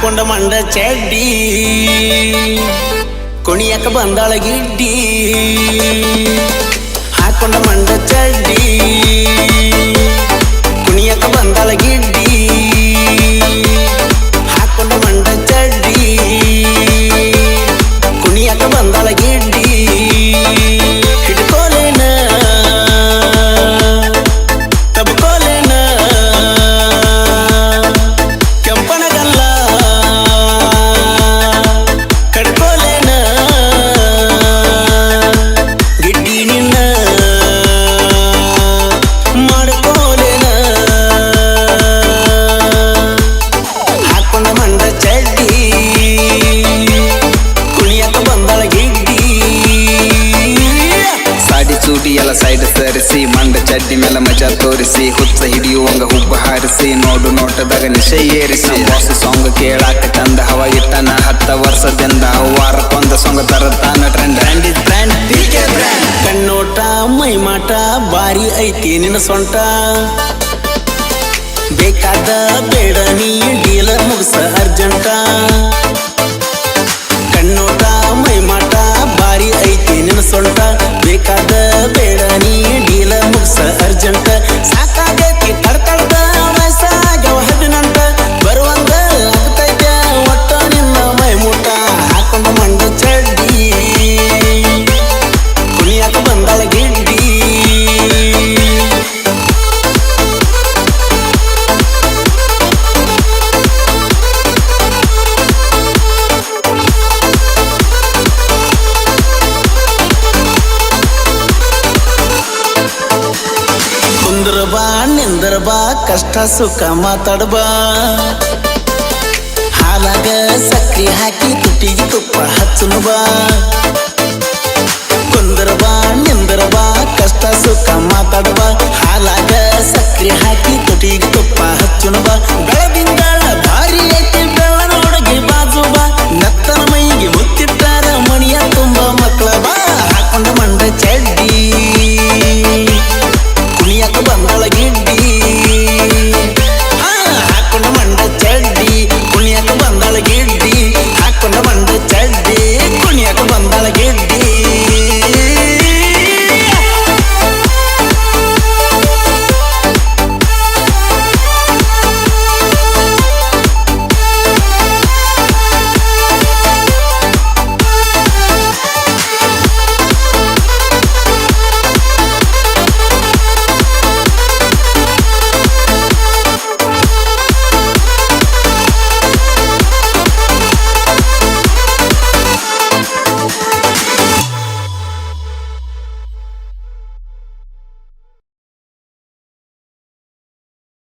ಹಾಕೊಂಡ ಮಂಡ ಚಡ್ಡಿ ಕುಣಿಯಕ ಬಂದಾಳ ಗಿಡ್ಡಿ ಹಾಕೊಂಡ ಮಂಡ ಚಡ್ಡಿ ಕುಣಿಯಕ ಬಂದಾಳ ಗಿಡ್ಡಿ ಹಾಕೊಂಡ ಮಂಡ ಚಡ್ಡಿ ಕುಣಿಯಕ ಬಂದಾಳ ಗಿಡ್ಡಿ ಹಿಡ್ಕೋಲೇನ ತಬ್ಕೋಲೇನ ಕೆಂಪನಗಲ್ಲ ಕಡ್ಕೋಲೇನ ಗಿಡ್ಡಿ ನಿನ್ನ ಮಾಡ್ಕೋಲೇನ ಹಾಕೊಂಡ ಮಂಡ ಚಡ್ಡಿ ಕುಣಿಯಕ ಬಂದಾಳ ಗಿಡ್ಡಿ ಸಾಡಿ ಚೂಟಿ ಎಲ್ಲ ಸೈಡ್ ಸರಿಸಿ ಮಂಡ ಚಡ್ಡಿ ಮೇಲೆ ಮಜಾ ತೋರಿಸಿ ಹುಚ್ಚ ಹಿಡಿಯುವಂಗ ಹುಬ್ಬ ಹಾರಿಸಿ ನೋಡು ನೋಟದಾಗ ನಿಶೆ ಏರಿಸಿ ಬಾಸ್ ಸಾಂಗ್ ಕೇಳಾಕ ತಂದ ಹವ ಇಟ್ಟನ 10 ವರ್ಷದಿಂದ ವಾರಕ್ಕೊಂದ ಸಾಂಗ್ ತರತಾನ trend is brand PK brand ಕಣ್ಣೋಟ ಮೈಮಾಟ ಬಾರಿ ಐತಿ ನಿನ್ನ ಸೊಂಟ ಬೇಕಾದ ಬೇಡ ನೀ ಡೀಲರ್ ಮುಗಿಸ ಅರ್ಜೆಂಟ ಕಣ್ಣೋಟ ಮೈಮಾಟ ಬಾರಿ ಐತಿ ನಿನ್ನ ಸೊಂಟ ಬೇಕಾದ ಬೇಡ ನೀ ಡೀಲರ್ ಮುಗಿಸ ಅರ್ಜೆಂಟ ಸಾಕಾಗೈತಿ ತಡ್ತಡ್ದ ವಯಸ್ಸಾಗ್ಯವ 18 ಬರುವಂಗ ಆಗ್ತೈತ ಒಟ್ಟ ನಿನ್ನ ಮೈಮೂಟ ಹಾಕೊಂಡ ಮಂಡ ಚಡ್ಡಿ ಕುಣಿಯಾಕ ಬಂದಾಳ ಗಿಡ್ಡಿ ಕುಂದ್ರ ಬಾ ನಿಂದ್ರ ಬಾ ಕಷ್ಟ ಸುಖ ಮಾತಾಡ್ಬಾ ಹಾಲಾಗ ಸಕ್ರಿ ಹಾಕಿ ತುಟಿಗೆ ತುಪ್ಪ ಹಚ್ಚುನು ಬಾ ಕುಂದ್ರ ಬಾ ನಿಂದ್ರ ಬಾ ಕಷ್ಟ ಸುಖ ಮಾತಾಡ್ಬಾ ಹಾಲಾಗ ಸಕ್ರಿ ಹಾಕಿ ತುಟಿಗೆ ತುಪ್ಪ ಹಚ್ಚುನು ಬಾ ಬೆಳಗಿನ